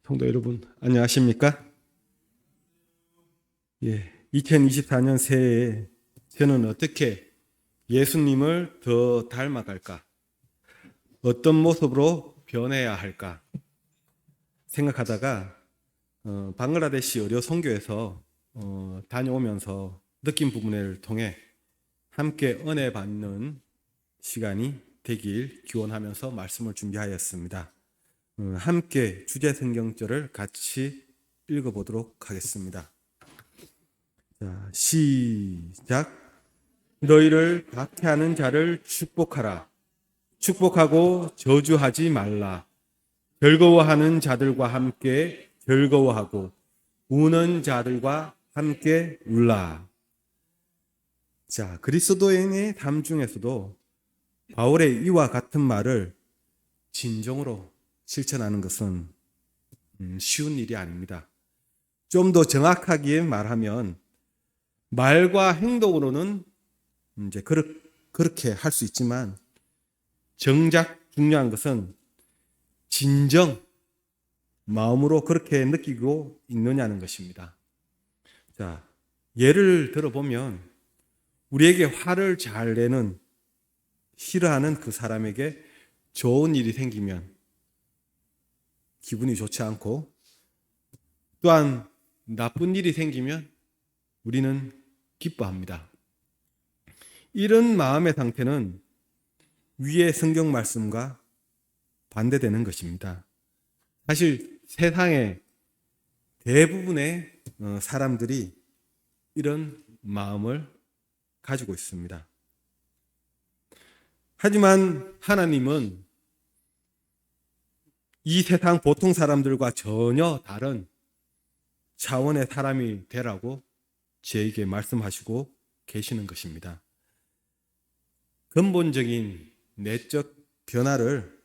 성도 여러분, 안녕하십니까? 2024년 새해에 저는 어떻게 예수님을 더 닮아갈까? 어떤 모습으로 변해야 할까? 생각하다가 방글라데시 의료 선교에서 다녀오면서 느낀 부분을 통해 함께 은혜 받는 시간이 되길 기원하면서 말씀을 준비하였습니다. 함께 주제 성경절을 같이 읽어보도록 하겠습니다. 자, 시작. 너희를 박해하는 자를 축복하라. 축복하고 저주하지 말라. 즐거워하는 자들과 함께 즐거워하고 우는 자들과 함께 울라. 자, 그리스도인의 삶 중에서도 바울의 이와 같은 말을 진정으로 실천하는 것은 쉬운 일이 아닙니다. 좀 더 정확하게 말하면 말과 행동으로는 이제 그렇게 할 수 있지만 정작 중요한 것은 진정 마음으로 그렇게 느끼고 있느냐는 것입니다. 자, 예를 들어보면 우리에게 화를 잘 내는 싫어하는 그 사람에게 좋은 일이 생기면 기분이 좋지 않고 또한 나쁜 일이 생기면 우리는 기뻐합니다. 이런 마음의 상태는 위의 성경 말씀과 반대되는 것입니다. 사실 세상의 대부분의 사람들이 이런 마음을 가지고 있습니다. 하지만 하나님은 이 세상 보통 사람들과 전혀 다른 차원의 사람이 되라고 저에게 말씀하시고 계시는 것입니다. 근본적인 내적 변화를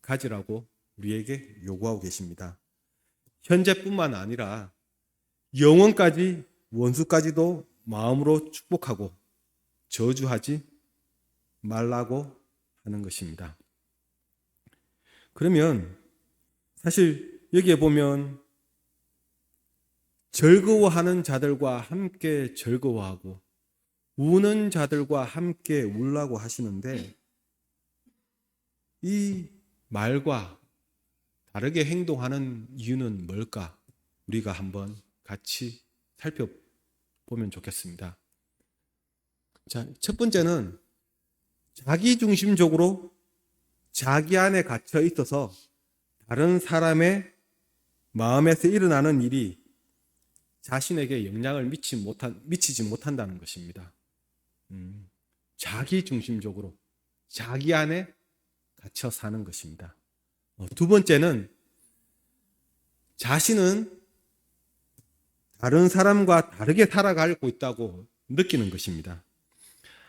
가지라고 우리에게 요구하고 계십니다. 현재뿐만 아니라 영원까지 원수까지도 마음으로 축복하고 저주하지 말라고 하는 것입니다. 그러면 사실 여기에 보면 즐거워하는 자들과 함께 즐거워하고 우는 자들과 함께 울라고 하시는데 이 말과 다르게 행동하는 이유는 뭘까? 우리가 한번 같이 살펴보면 좋겠습니다. 자, 첫 번째는 자기중심적으로 자기 안에 갇혀 있어서 다른 사람의 마음에서 일어나는 일이 자신에게 영향을 미치지 못한다는 것입니다. 자기중심적으로 자기 안에 갇혀 사는 것입니다. 두 번째는 자신은 다른 사람과 다르게 살아가고 있다고 느끼는 것입니다.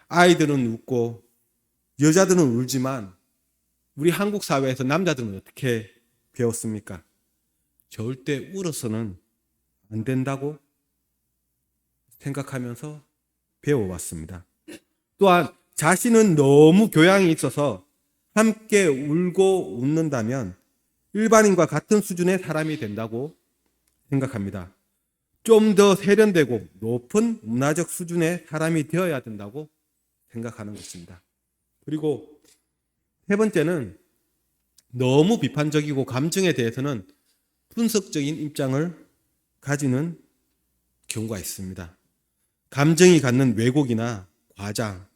아이들은 웃고 여자들은 울지만 우리 한국 사회에서 남자들은 어떻게 배웠습니까? 절대 울어서는 안 된다고 생각하면서 배워왔습니다. 또한 자신은 너무 교양이 있어서 함께 울고 웃는다면 일반인과 같은 수준의 사람이 된다고 생각합니다. 좀 더 세련되고 높은 문화적 수준의 사람이 되어야 된다고 생각하는 것입니다. 그리고 세 번째는 너무 비판적이고 감정에 대해서는 분석적인 입장을 가지는 경우가 있습니다. 감정이 갖는 왜곡이나 과장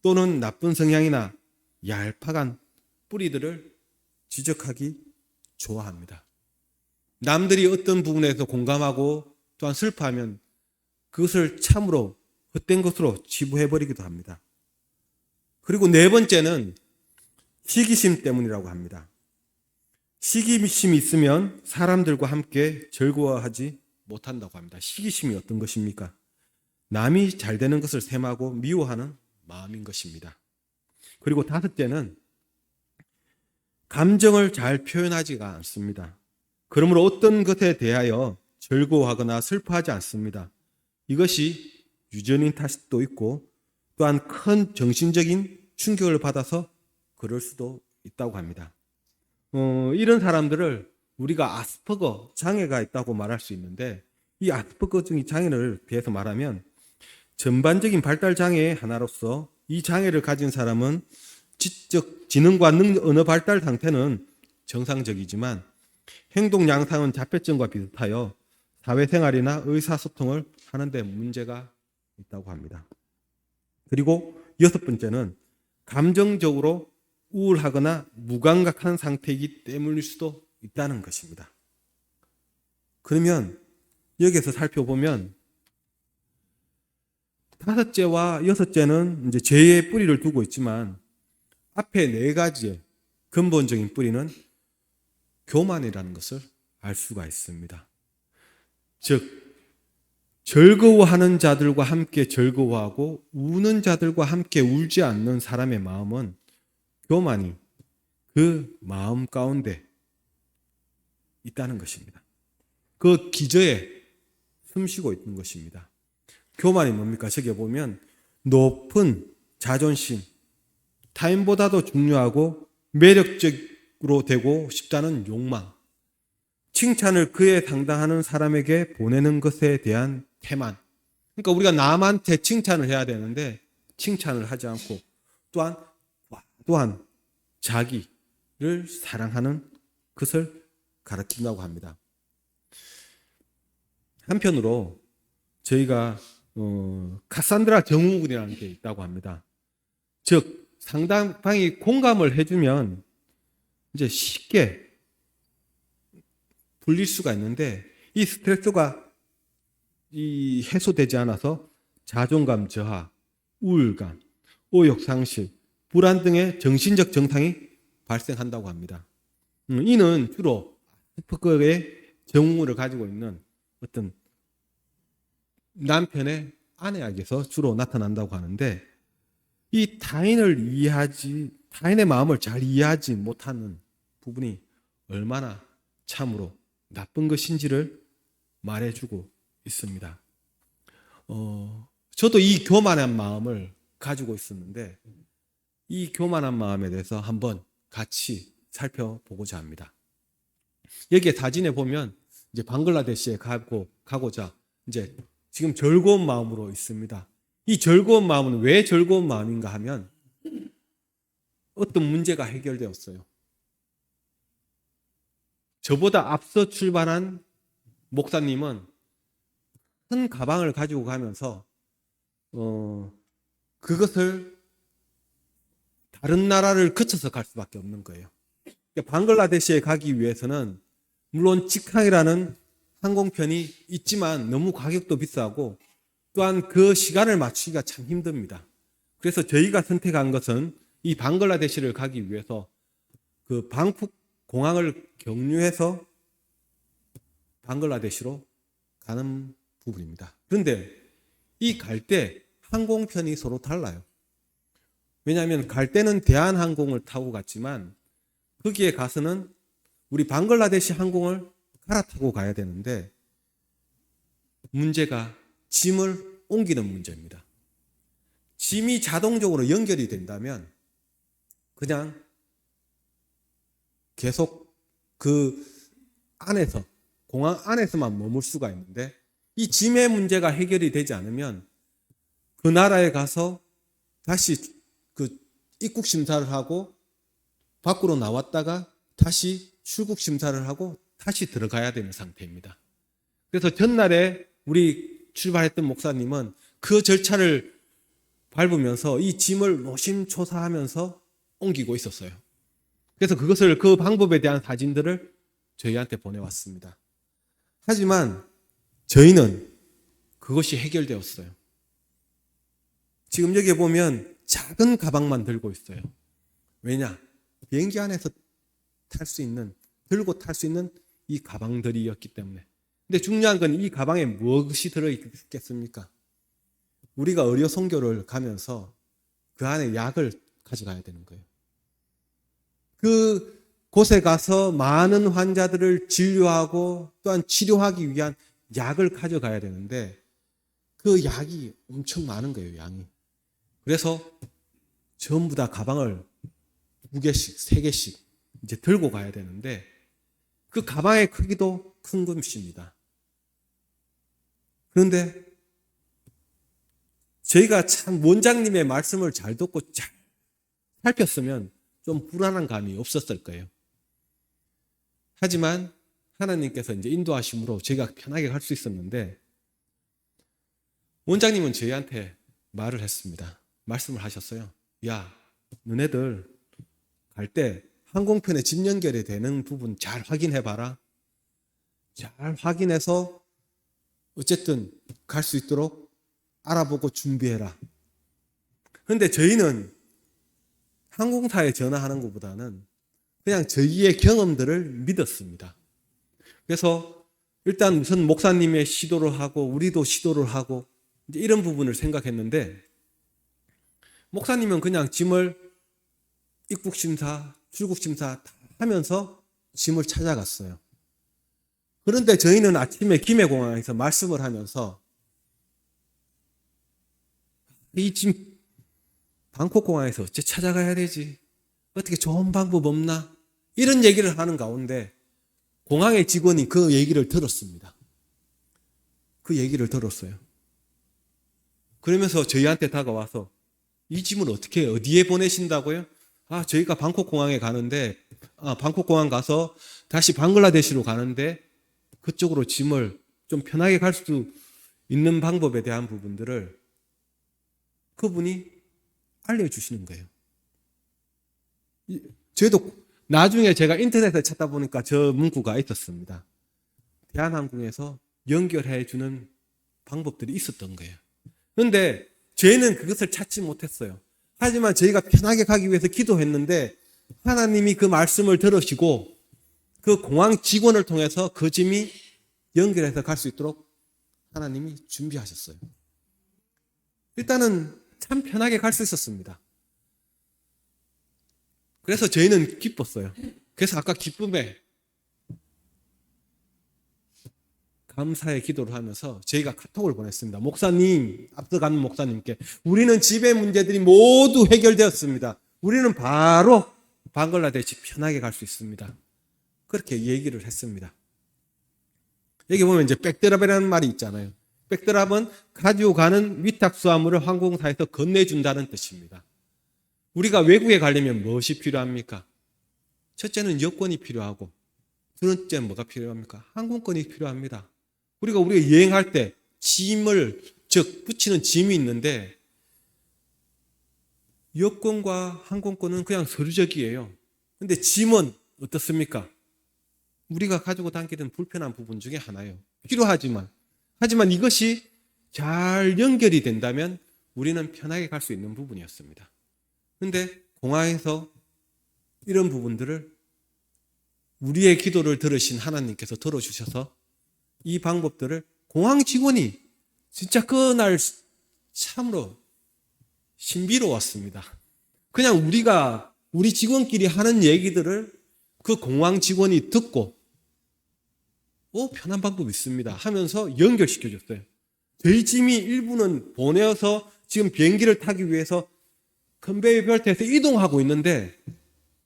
또는 나쁜 성향이나 얄팍한 뿌리들을 지적하기 좋아합니다. 남들이 어떤 부분에서 공감하고 또한 슬퍼하면 그것을 참으로 헛된 것으로 치부해버리기도 합니다. 그리고 네 번째는 시기심 때문이라고 합니다. 시기심이 있으면 사람들과 함께 즐거워하지 못한다고 합니다. 시기심이 어떤 것입니까? 남이 잘 되는 것을 셈하고 미워하는 마음인 것입니다. 그리고 다섯째는 감정을 잘 표현하지가 않습니다. 그러므로 어떤 것에 대하여 즐거워하거나 슬퍼하지 않습니다. 이것이 유전인 탓일 수도 있고 또한 큰 정신적인 충격을 받아서 그럴 수도 있다고 합니다. 이런 사람들을 우리가 아스퍼거 장애가 있다고 말할 수 있는데, 이 아스퍼거증 장애를 대해서 말하면 전반적인 발달 장애의 하나로서 이 장애를 가진 사람은 지적 지능과 언어 발달 상태는 정상적이지만 행동 양상은 자폐증과 비슷하여 사회생활이나 의사소통을 하는 데 문제가 있다고 합니다. 그리고 6번째는 감정적으로 우울하거나 무감각한 상태이기 때문일 수도 있다는 것입니다. 그러면 여기에서 살펴보면 5째와 6째는 이제 죄의 뿌리를 두고 있지만 앞에 4가지의 근본적인 뿌리는 교만이라는 것을 알 수가 있습니다. 즉 즐거워하는 자들과 함께 즐거워하고 우는 자들과 함께 울지 않는 사람의 마음은 교만이 그 마음 가운데 있다는 것입니다. 그 기저에 숨쉬고 있는 것입니다. 교만이 뭡니까? 저기 보면 높은 자존심, 타인보다도 중요하고 매력적으로 되고 싶다는 욕망, 칭찬을 그에 당당하는 사람에게 보내는 것에 대한 태만. 그러니까 우리가 남한테 칭찬을 해야 되는데 칭찬을 하지 않고 또한 자기를 사랑하는 것을 가르친다고 합니다. 한편으로 저희가 카산드라 증후군이라는 게 있다고 합니다. 즉 상대방이 공감을 해주면 이제 쉽게 풀릴 수가 있는데 이 스트레스가 해소되지 않아서 자존감 저하, 우울감, 의욕상실, 불안 등의 정신적 증상이 발생한다고 합니다. 이는 주로 아스퍼거의 증후를 가지고 있는 어떤 남편의 아내에게서 주로 나타난다고 하는데, 이 타인의 마음을 잘 이해하지 못하는 부분이 얼마나 참으로 나쁜 것인지를 말해주고 있습니다. 저도 이 교만한 마음을 가지고 있었는데 이 교만한 마음에 대해서 한번 같이 살펴보고자 합니다. 여기에 사진에 보면 이제 방글라데시에 가고자 이제 지금 즐거운 마음으로 있습니다. 이 즐거운 마음은 왜 즐거운 마음인가 하면 어떤 문제가 해결되었어요. 저보다 앞서 출발한 목사님은 큰 가방을 가지고 가면서 그것을 다른 나라를 거쳐서 갈 수밖에 없는 거예요. 방글라데시에 가기 위해서는 물론 직항이라는 항공편이 있지만 너무 가격도 비싸고 또한 그 시간을 맞추기가 참 힘듭니다. 그래서 저희가 선택한 것은 이 방글라데시를 가기 위해서 그 방콕 공항을 경유해서 방글라데시로 가는 부분입니다. 그런데 이 갈 때 항공편이 서로 달라요. 왜냐하면 갈 때는 대한항공을 타고 갔지만 거기에 가서는 우리 방글라데시 항공을 갈아타고 가야 되는데 문제가 짐을 옮기는 문제입니다. 짐이 자동적으로 연결이 된다면 그냥 계속 그 안에서 공항 안에서만 머물 수가 있는데 이 짐의 문제가 해결이 되지 않으면 그 나라에 가서 다시 그 입국 심사를 하고 밖으로 나왔다가 다시 출국 심사를 하고 다시 들어가야 되는 상태입니다. 그래서 전날에 우리 출발했던 목사님은 그 절차를 밟으면서 이 짐을 노심초사하면서 옮기고 있었어요. 그래서 그 방법에 대한 사진들을 저희한테 보내왔습니다. 하지만 저희는 그것이 해결되었어요. 지금 여기에 보면 작은 가방만 들고 있어요. 왜냐? 비행기 안에서 들고 탈 수 있는 이 가방들이었기 때문에. 근데 중요한 건 이 가방에 무엇이 들어있겠습니까? 우리가 의료 선교를 가면서 그 안에 약을 가져가야 되는 거예요. 그 곳에 가서 많은 환자들을 진료하고 또한 치료하기 위한 약을 가져가야 되는데 그 약이 엄청 많은 거예요, 양이. 그래서 전부 다 가방을 2개씩, 3개씩 이제 들고 가야 되는데 그 가방의 크기도 큰 것입니다. 그런데 저희가 참 원장님의 말씀을 잘 듣고 잘 살폈으면 좀 불안한 감이 없었을 거예요. 하지만 하나님께서 이제 인도하심으로 저희가 편하게 갈 수 있었는데, 원장님은 저희한테 말을 했습니다. 말씀을 하셨어요. 야, 너네들 갈 때 항공편에 집 연결이 되는 부분 잘 확인해봐라. 잘 확인해서 어쨌든 갈 수 있도록 알아보고 준비해라. 그런데 저희는 항공사에 전화하는 것보다는 그냥 저희의 경험들을 믿었습니다. 그래서 일단 우선 목사님의 시도를 하고 우리도 시도를 하고 이제 이런 부분을 생각했는데, 목사님은 그냥 짐을 입국심사, 출국심사 다 하면서 짐을 찾아갔어요. 그런데 저희는 아침에 김해공항에서 말씀을 하면서 이 짐 방콕공항에서 어째 찾아가야 되지? 어떻게 좋은 방법 없나? 이런 얘기를 하는 가운데 공항의 직원이 그 얘기를 들었습니다. 그 얘기를 들었어요. 그러면서 저희한테 다가와서 이 짐을 어디에 보내신다고요? 저희가 방콕공항에 가는데, 방콕공항 가서 다시 방글라데시로 가는데 그쪽으로 짐을 좀 편하게 갈 수 있는 방법에 대한 부분들을 그분이 알려주시는 거예요. 저희도 나중에 제가 인터넷에 찾다 보니까 저 문구가 있었습니다. 대한항공에서 연결해 주는 방법들이 있었던 거예요. 그런데 저희는 그것을 찾지 못했어요. 하지만 저희가 편하게 가기 위해서 기도했는데 하나님이 그 말씀을 들으시고 그 공항 직원을 통해서 그 짐이 연결해서 갈 수 있도록 하나님이 준비하셨어요. 일단은 참 편하게 갈 수 있었습니다. 그래서 저희는 기뻤어요. 그래서 아까 기쁨에 감사의 기도를 하면서 저희가 카톡을 보냈습니다. 목사님, 앞서가는 목사님께 우리는 집의 문제들이 모두 해결되었습니다. 우리는 바로 방글라데시 편하게 갈 수 있습니다. 그렇게 얘기를 했습니다. 여기 보면 이제 백드랍이라는 말이 있잖아요. 백드랍은 가지고 가는 위탁 수화물을 항공사에서 건네준다는 뜻입니다. 우리가 외국에 가려면 무엇이 필요합니까? 첫째는 여권이 필요하고, 두 번째는 뭐가 필요합니까? 항공권이 필요합니다. 우리가 여행할 때 짐을, 즉 붙이는 짐이 있는데, 여권과 항공권은 그냥 서류적이에요. 근데 짐은 어떻습니까? 우리가 가지고 다니는 불편한 부분 중에 하나예요. 하지만 이것이 잘 연결이 된다면 우리는 편하게 갈 수 있는 부분이었습니다. 그런데 공항에서 이런 부분들을 우리의 기도를 들으신 하나님께서 들어주셔서 이 방법들을 공항 직원이 진짜 그날 참으로 신비로웠습니다. 그냥 우리 직원끼리 하는 얘기들을 그 공항 직원이 듣고 편한 방법이 있습니다 하면서 연결시켜줬어요. 저희 짐이 일부는 보내어서 지금 비행기를 타기 위해서 컨베이어 벨트에서 이동하고 있는데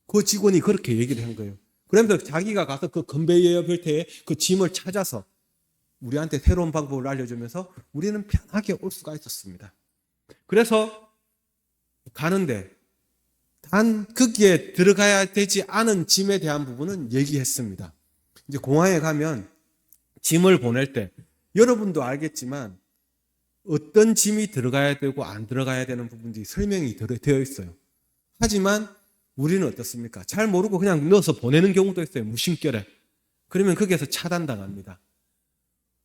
그 직원이 그렇게 얘기를 한 거예요. 그러면서 자기가 가서 그 컨베이어 벨트에 그 짐을 찾아서 우리한테 새로운 방법을 알려주면서 우리는 편하게 올 수가 있었습니다. 그래서 가는데 단 거기에 들어가야 되지 않은 짐에 대한 부분은 얘기했습니다. 이제 공항에 가면 짐을 보낼 때 여러분도 알겠지만 어떤 짐이 들어가야 되고 안 들어가야 되는 부분들이 설명이 되어 있어요. 하지만 우리는 어떻습니까? 잘 모르고 그냥 넣어서 보내는 경우도 있어요. 무심결에. 그러면 거기에서 차단당합니다.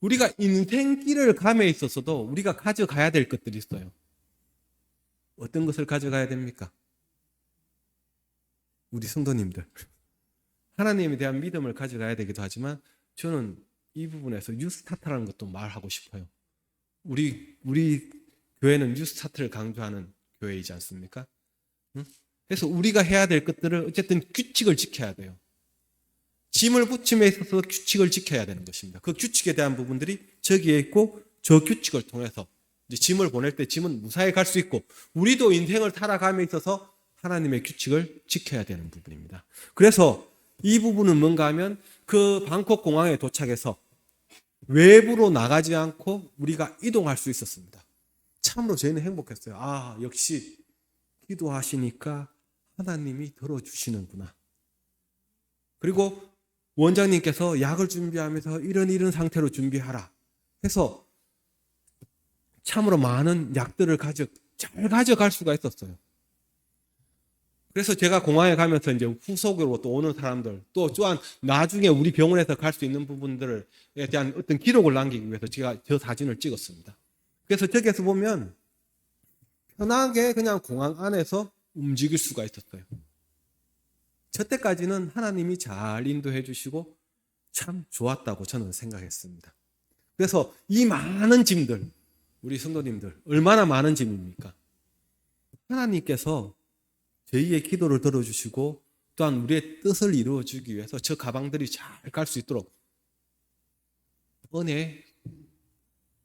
우리가 인생길을 감에 있어서도 우리가 가져가야 될 것들이 있어요. 어떤 것을 가져가야 됩니까? 우리 성도님들. 하나님에 대한 믿음을 가져가야 되기도 하지만 저는 이 부분에서 뉴스타트라는 것도 말하고 싶어요. 우리 교회는 뉴스타트를 강조하는 교회이지 않습니까? 그래서 우리가 해야 될 것들을 어쨌든 규칙을 지켜야 돼요. 짐을 붙임에 있어서 규칙을 지켜야 되는 것입니다. 그 규칙에 대한 부분들이 저기에 있고 저 규칙을 통해서 이제 짐을 보낼 때 짐은 무사히 갈 수 있고 우리도 인생을 살아감에 있어서 하나님의 규칙을 지켜야 되는 부분입니다. 그래서 이 부분은 뭔가 하면 그 방콕 공항에 도착해서 외부로 나가지 않고 우리가 이동할 수 있었습니다. 참으로 저희는 행복했어요. 아, 역시 기도하시니까 하나님이 들어주시는구나. 그리고 원장님께서 약을 준비하면서 이런 상태로 준비하라 해서 참으로 많은 약들을 잘 가져갈 수가 있었어요. 그래서 제가 공항에 가면서 이제 후속으로 또 오는 사람들, 또 또한 나중에 우리 병원에서 갈 수 있는 부분들에 대한 어떤 기록을 남기기 위해서 제가 저 사진을 찍었습니다. 그래서 저기에서 보면 편하게 그냥 공항 안에서 움직일 수가 있었어요. 저 때까지는 하나님이 잘 인도해 주시고 참 좋았다고 저는 생각했습니다. 그래서 이 많은 짐들, 우리 성도님들 얼마나 많은 짐입니까? 하나님께서 저희의 기도를 들어주시고 또한 우리의 뜻을 이루어주기 위해서 저 가방들이 잘 갈 수 있도록 은혜,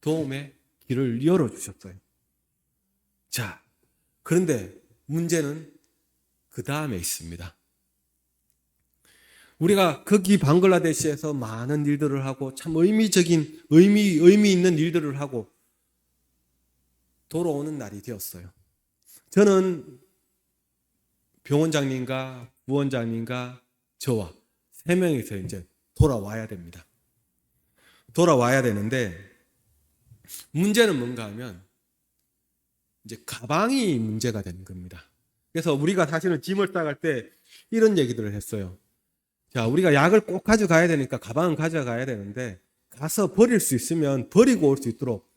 도움의 길을 열어주셨어요. 자, 그런데 문제는 그 다음에 있습니다. 우리가 거기 방글라데시에서 많은 일들을 하고 참 의미 있는 일들을 하고 돌아오는 날이 되었어요. 저는 병원장님과 부원장님과 저와 세 명이서 이제 돌아와야 됩니다. 돌아와야 되는데 문제는 뭔가 하면 이제 가방이 문제가 되는 겁니다. 그래서 우리가 사실은 짐을 싸갈 때 이런 얘기들을 했어요. 자, 우리가 약을 꼭 가져가야 되니까 가방은 가져가야 되는데 가서 버릴 수 있으면 버리고 올 수 있도록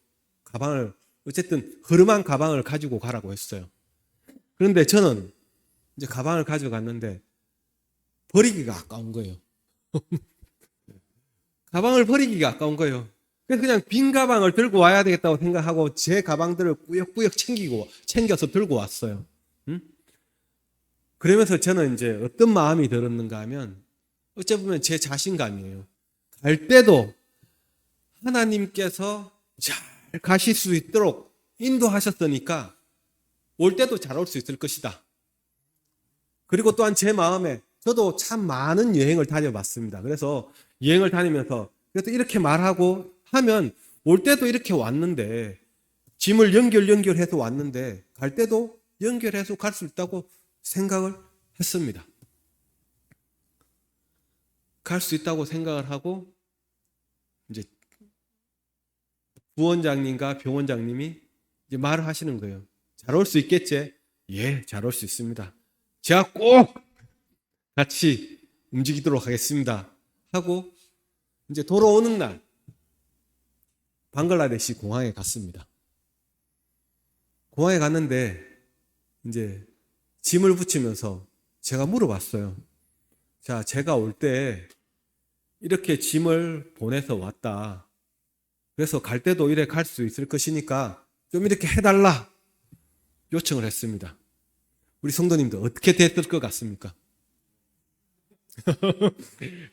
가방을 어쨌든 흐름한 가방을 가지고 가라고 했어요. 그런데 저는 이제 가방을 가져갔는데 버리기가 아까운 거예요. 가방을 버리기가 아까운 거예요. 그래서 그냥 빈 가방을 들고 와야 되겠다고 생각하고 제 가방들을 꾸역꾸역 챙겨서 들고 왔어요. 그러면서 저는 이제 어떤 마음이 들었는가 하면 어찌 보면 제 자신감이에요. 갈 때도 하나님께서 잘 가실 수 있도록 인도하셨으니까 올 때도 잘 올 수 있을 것이다. 그리고 또한 제 마음에 저도 참 많은 여행을 다녀봤습니다. 그래서 여행을 다니면서 그래서 이렇게 말하고 하면 올 때도 이렇게 왔는데 짐을 연결해서 왔는데 갈 때도 연결해서 갈 수 있다고 생각을 했습니다. 갈 수 있다고 생각을 하고 이제 부원장님과 병원장님이 이제 말을 하시는 거예요. 잘 올 수 있겠지? 예, 잘 올 수 있습니다. 제가 꼭 같이 움직이도록 하겠습니다. 하고 이제 돌아오는 날 방글라데시 공항에 갔습니다. 공항에 갔는데 이제 짐을 붙이면서 제가 물어봤어요. 자, 제가 올 때 이렇게 짐을 보내서 왔다. 그래서 갈 때도 이래 갈 수 있을 것이니까 좀 이렇게 해달라 요청을 했습니다. 우리 성도님들 어떻게 됐을 것 같습니까?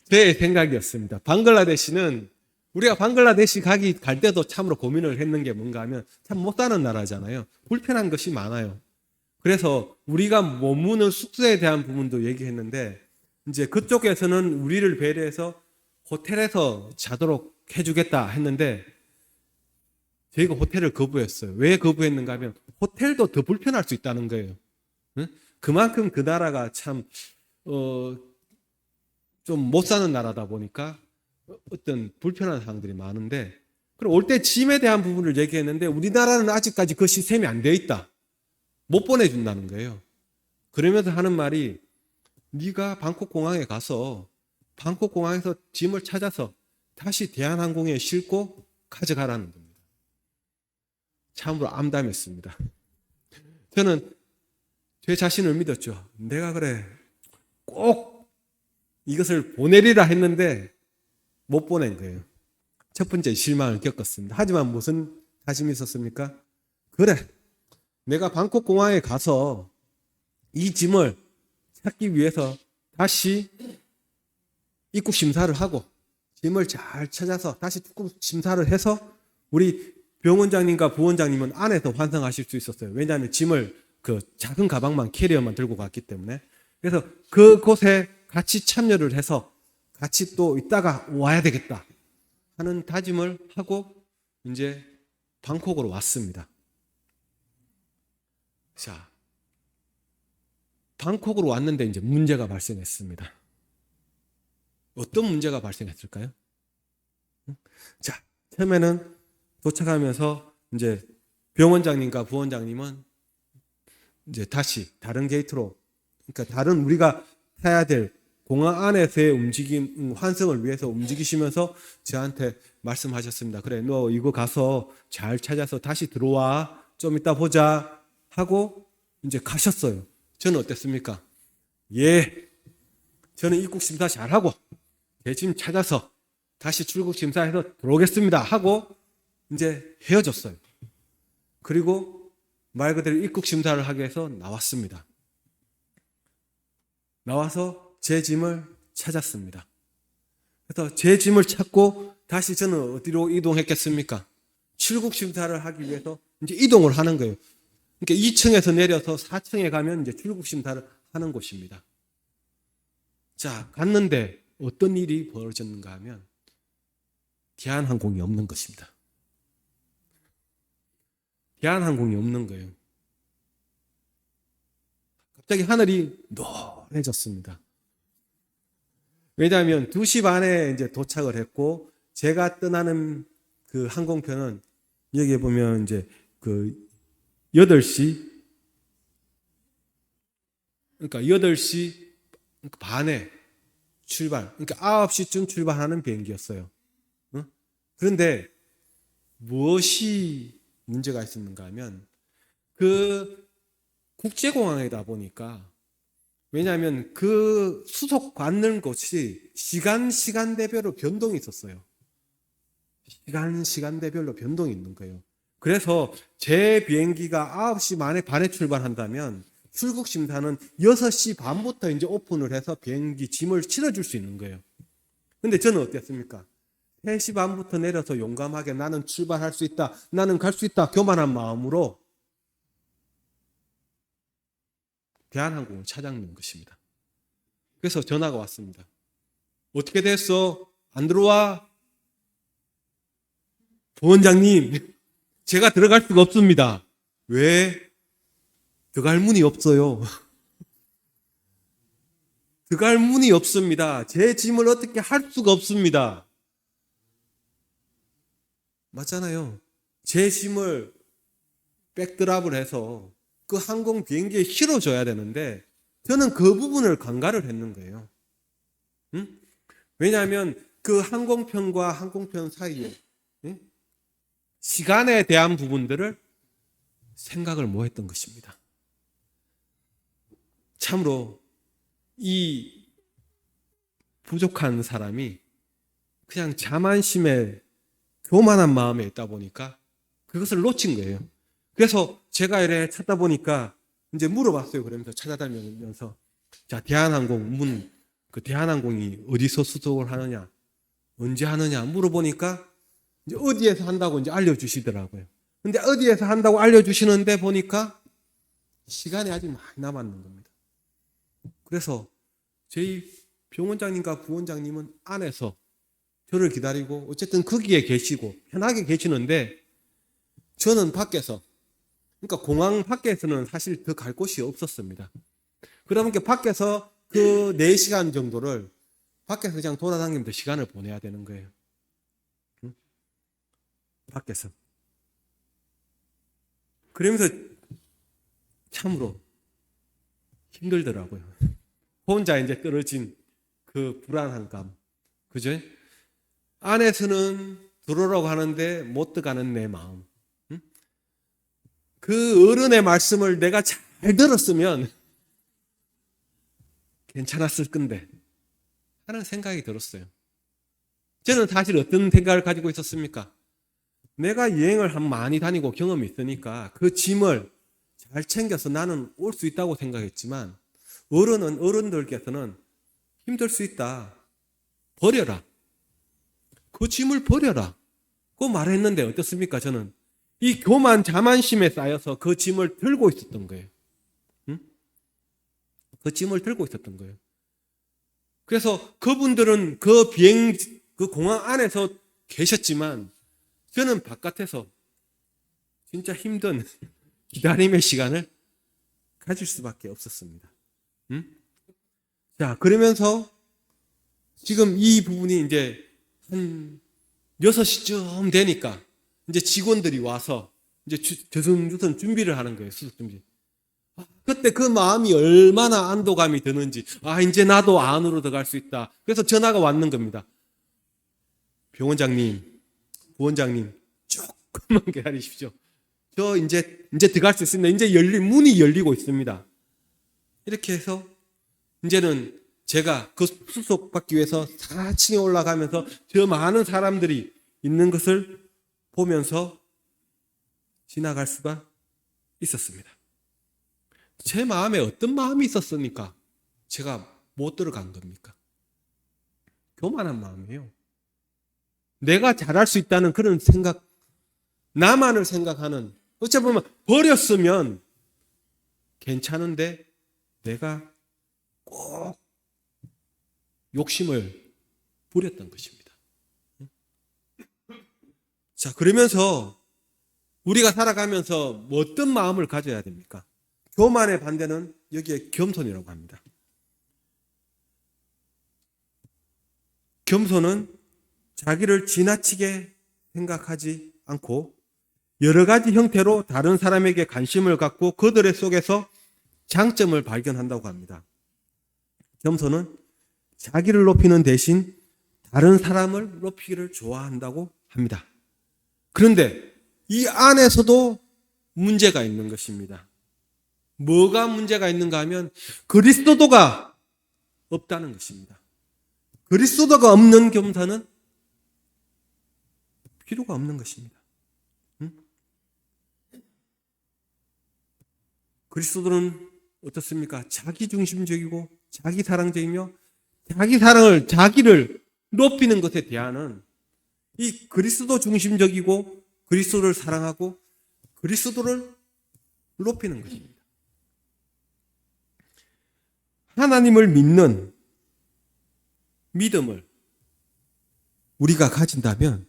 제 생각이었습니다. 방글라데시는 우리가 방글라데시 갈 때도 참으로 고민을 했는 게 뭔가 하면 참 못 사는 나라잖아요. 불편한 것이 많아요. 그래서 우리가 머무는 숙소에 대한 부분도 얘기했는데 이제 그쪽에서는 우리를 배려해서 호텔에서 자도록 해주겠다 했는데 저희가 호텔을 거부했어요. 왜 거부했는가 하면 호텔도 더 불편할 수 있다는 거예요. 그만큼 그 나라가 참 좀 못 사는 나라다 보니까 어떤 불편한 사항들이 많은데 그리고 올 때 짐에 대한 부분을 얘기했는데 우리나라는 아직까지 그 시스템이 안 되어 있다. 못 보내준다는 거예요. 그러면서 하는 말이 네가 방콕 공항에 가서 방콕 공항에서 짐을 찾아서 다시 대한항공에 싣고 가져가라는 겁니다. 참으로 암담했습니다. 저는 제 자신을 믿었죠. 내가 그래 꼭 이것을 보내리라 했는데 못 보낸 거예요. 첫 번째 실망을 겪었습니다. 하지만 무슨 다짐이 있었습니까? 그래, 내가 방콕 공항에 가서 이 짐을 찾기 위해서 다시 입국 심사를 하고 짐을 잘 찾아서 다시 입국 심사를 해서 우리 병원장님과 부원장님은 안에서 환승하실 수 있었어요. 왜냐하면 짐을 그 작은 가방만 캐리어만 들고 갔기 때문에. 그래서 그곳에 같이 참여를 해서 같이 또 이따가 와야 되겠다 하는 다짐을 하고 이제 방콕으로 왔습니다. 자, 방콕으로 왔는데 이제 문제가 발생했습니다. 어떤 문제가 발생했을까요? 자, 처음에는 도착하면서 이제 병원장님과 부원장님은 이제 다시 다른 게이트로, 그러니까 다른 우리가 타야 될 공항 안에서의 움직임, 환승을 위해서 움직이시면서 저한테 말씀하셨습니다. 그래, 너 이거 가서 잘 찾아서 다시 들어와. 좀 이따 보자. 하고 이제 가셨어요. 저는 어땠습니까? 예, 저는 입국 심사 잘하고 제 짐 찾아서 다시 출국 심사해서 들어오겠습니다. 하고 이제 헤어졌어요. 그리고 말 그대로 입국 심사를 하기 위해서 나왔습니다. 나와서 제 짐을 찾았습니다. 그래서 제 짐을 찾고 다시 저는 어디로 이동했겠습니까? 출국 심사를 하기 위해서 이제 이동을 하는 거예요. 그러니까 2층에서 내려서 4층에 가면 이제 출국 심사를 하는 곳입니다. 자, 갔는데 어떤 일이 벌어졌는가 하면 대한항공이 없는 것입니다. 대한항공이 없는 거예요. 갑자기 하늘이 노래졌습니다. 왜냐하면 2시 반에 이제 도착을 했고, 제가 떠나는 그 항공편은 여기 보면 이제 그 8시, 그러니까 8시 반에 출발, 그러니까 9시쯤 출발하는 비행기였어요. 그런데 무엇이 문제가 있었는가 하면 그 국제공항이다 보니까, 왜냐하면 그 수속 받는 곳이 시간대별로 변동이 있었어요. 시간대별로 변동이 있는 거예요. 그래서 제 비행기가 9시 반에 출발한다면 출국 심사는 6시 반부터 이제 오픈을 해서 비행기 짐을 실어줄 수 있는 거예요. 근데 저는 어땠습니까? 3시 반부터 내려서 용감하게 나는 출발할 수 있다, 나는 갈 수 있다, 교만한 마음으로 대한항공을 찾아낸 것입니다. 그래서 전화가 왔습니다. 어떻게 됐어? 안 들어와? 부원장님, 제가 들어갈 수가 없습니다. 왜? 들어갈 문이 없어요. 들어갈 문이 없습니다. 제 짐을 어떻게 할 수가 없습니다. 맞잖아요. 제 짐을 백드랍을 해서 그 항공 비행기에 실어줘야 되는데 저는 그 부분을 간과를 했는 거예요. 왜냐하면 그 항공편과 항공편 사이에 시간에 대한 부분들을 생각을 못 했던 것입니다. 참으로 이 부족한 사람이 그냥 자만심에 교만한 마음에 있다 보니까 그것을 놓친 거예요. 그래서 제가 이래 찾다 보니까 이제 물어봤어요. 그러면서 찾아다니면서, 자, 대한항공 그 대한항공이 어디서 수속을 하느냐, 언제 하느냐 물어보니까 이제 어디에서 한다고 이제 알려주시더라고요. 근데 어디에서 한다고 알려주시는데 보니까 시간이 아직 많이 남았는 겁니다. 그래서 저희 병원장님과 부원장님은 안에서 저를 기다리고 어쨌든 거기에 계시고 편하게 계시는데 저는 밖에서, 그러니까 공항 밖에서는 사실 더 갈 곳이 없었습니다. 그러다 보니까 밖에서 그 4시간 정도를 밖에서 그냥 돌아다니면서 시간을 보내야 되는 거예요. 밖에서. 그러면서 참으로 힘들더라고요. 혼자 이제 떨어진 그 불안한 감. 그죠? 안에서는 들어오라고 하는데 못 들어가는 내 마음. 그 어른의 말씀을 내가 잘 들었으면 괜찮았을 건데 하는 생각이 들었어요. 저는 사실 어떤 생각을 가지고 있었습니까? 내가 여행을 많이 다니고 경험이 있으니까 그 짐을 잘 챙겨서 나는 올 수 있다고 생각했지만, 어른들께서는 힘들 수 있다. 버려라. 그 짐을 버려라. 그 말했는데 어떻습니까? 저는 이 교만 자만심에 쌓여서 그 짐을 들고 있었던 거예요. 그 짐을 들고 있었던 거예요. 그래서 그분들은 그 공항 안에서 계셨지만 저는 바깥에서 진짜 힘든 기다림의 시간을 가질 수밖에 없었습니다. 자, 그러면서 지금 이 부분이 이제 한 6시쯤 되니까 이제 직원들이 와서 이제 저승주선 준비를 하는 거예요. 수속 준비. 그때 그 마음이 얼마나 안도감이 드는지, 이제 나도 안으로 들어갈 수 있다. 그래서 전화가 왔는 겁니다. 병원장님, 부원장님, 조금만 기다리십시오. 저 이제 들어갈 수 있습니다. 이제 문이 열리고 있습니다. 이렇게 해서 이제는 제가 그 수속 받기 위해서 4층에 올라가면서 저 많은 사람들이 있는 것을 보면서 지나갈 수가 있었습니다. 제 마음에 어떤 마음이 있었으니까 제가 못 들어간 겁니까? 교만한 마음이에요. 내가 잘할 수 있다는 그런 생각, 나만을 생각하는, 어찌 보면 버렸으면 괜찮은데 내가 꼭 욕심을 부렸던 것입니다. 자, 그러면서 우리가 살아가면서 어떤 마음을 가져야 됩니까? 교만의 반대는 여기에 겸손이라고 합니다. 겸손은 자기를 지나치게 생각하지 않고 여러 가지 형태로 다른 사람에게 관심을 갖고 그들의 속에서 장점을 발견한다고 합니다. 겸손은 자기를 높이는 대신 다른 사람을 높이기를 좋아한다고 합니다. 그런데 이 안에서도 문제가 있는 것입니다. 뭐가 문제가 있는가 하면 그리스도도가 없다는 것입니다. 그리스도도가 없는 겸손은 필요가 없는 것입니다. 그리스도는 어떻습니까? 자기중심적이고 자기사랑적이며 자기를 높이는 것에 대한 이 그리스도 중심적이고 그리스도를 사랑하고 그리스도를 높이는 것입니다. 하나님을 믿는 믿음을 우리가 가진다면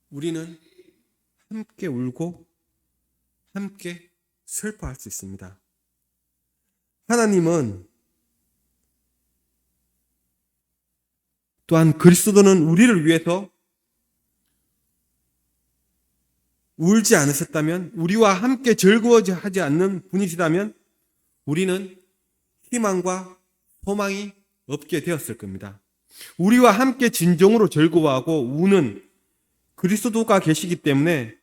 우리는 함께 울고 함께 슬퍼할 수 있습니다. 하나님은 또한 그리스도는 우리를 위해서 울지 않으셨다면, 우리와 함께 즐거워하지 않는 분이시다면 우리는 희망과 소망이 없게 되었을 겁니다. 우리와 함께 진정으로 즐거워하고 우는 그리스도가 계시기 때문에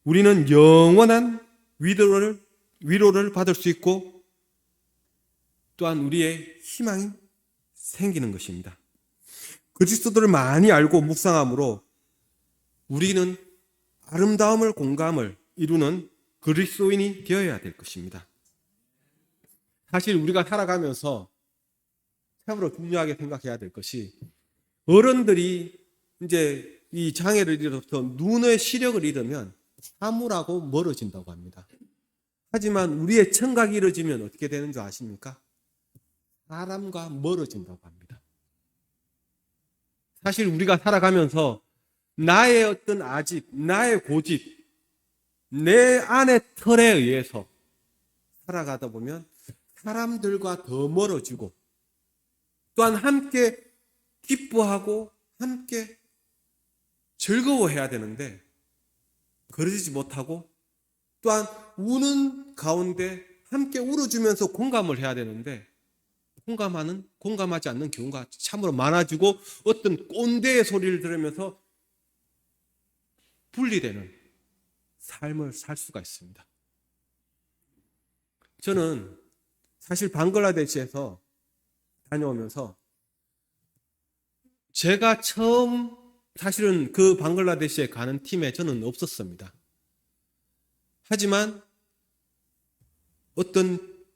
우리는 영원한 위로를 받을 수 있고 또한 우리의 희망이 생기는 것입니다. 그리스도를 많이 알고 묵상함으로 우리는 아름다움을 공감을 이루는 그리스도인이 되어야 될 것입니다. 사실 우리가 살아가면서 참으로 중요하게 생각해야 될 것이 어른들이 이제 이 장애를 잃어서 눈의 시력을 잃으면 사물하고 멀어진다고 합니다. 하지만 우리의 청각이 잃어지면 어떻게 되는 줄 아십니까? 사람과 멀어진다고 합니다. 사실 우리가 살아가면서 나의 어떤 아집, 나의 고집, 내 안의 틀에 의해서 살아가다 보면 사람들과 더 멀어지고 또한 함께 기뻐하고 함께 즐거워해야 되는데 그러지 못하고 또한 우는 가운데 함께 울어주면서 공감을 해야 되는데 공감하지 않는 경우가 참으로 많아지고 어떤 꼰대의 소리를 들으면서 분리되는 삶을 살 수가 있습니다. 저는 사실 방글라데시에서 다녀오면서 제가 처음 사실은 그 방글라데시에 가는 팀에 저는 없었습니다. 하지만 어떤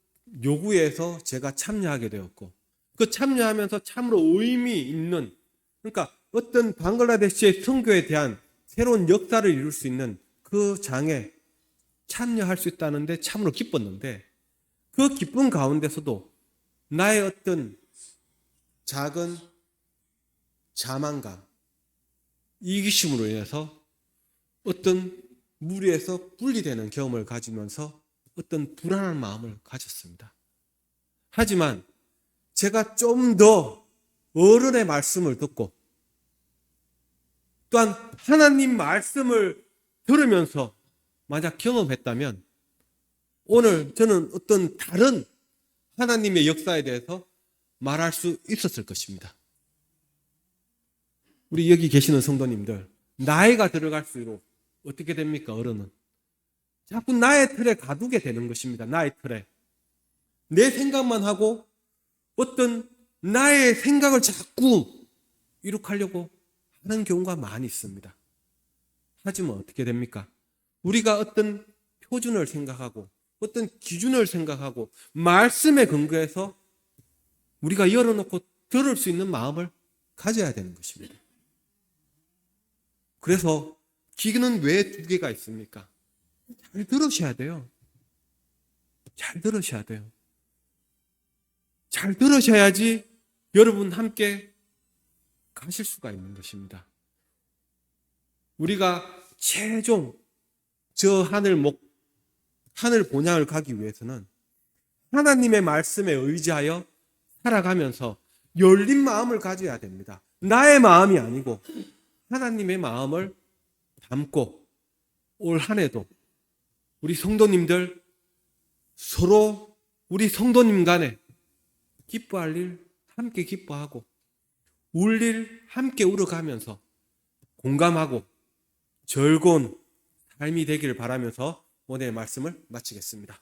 요구에서 제가 참여하게 되었고 그 참여하면서 참으로 의미 있는 그러니까 어떤 방글라데시의 선교에 대한 새로운 역사를 이룰 수 있는 그 장에 참여할 수 있다는데 참으로 기뻤는데 그 기쁨 가운데서도 나의 어떤 작은 자만감, 이기심으로 인해서 어떤 무리에서 분리되는 경험을 가지면서 어떤 불안한 마음을 가졌습니다. 하지만 제가 좀 더 어른의 말씀을 듣고 또한 하나님 말씀을 들으면서 만약 경험했다면 오늘 저는 어떤 다른 하나님의 역사에 대해서 말할 수 있었을 것입니다. 우리 여기 계시는 성도님들, 나이가 들어갈수록 어떻게 됩니까? 어른은 자꾸 나의 틀에 가두게 되는 것입니다. 나의 틀에 내 생각만 하고 어떤 나의 생각을 자꾸 이룩하려고 하는 경우가 많이 있습니다. 하지만 어떻게 됩니까? 우리가 어떤 표준을 생각하고 어떤 기준을 생각하고 말씀에 근거해서 우리가 열어놓고 들을 수 있는 마음을 가져야 되는 것입니다. 그래서 귀는 왜 두 개가 있습니까? 잘 들으셔야 돼요. 잘 들으셔야 돼요. 잘 들으셔야지 여러분 함께 가실 수가 있는 것입니다. 우리가 최종 저 하늘 본향을 가기 위해서는 하나님의 말씀에 의지하여 살아가면서 열린 마음을 가져야 됩니다. 나의 마음이 아니고 하나님의 마음을 담고 올 한 해도 우리 성도님들 서로 우리 성도님 간에 기뻐할 일 함께 기뻐하고 울 일 함께 울어가면서 공감하고 즐거운 삶이 되기를 바라면서 오늘의 말씀을 마치겠습니다.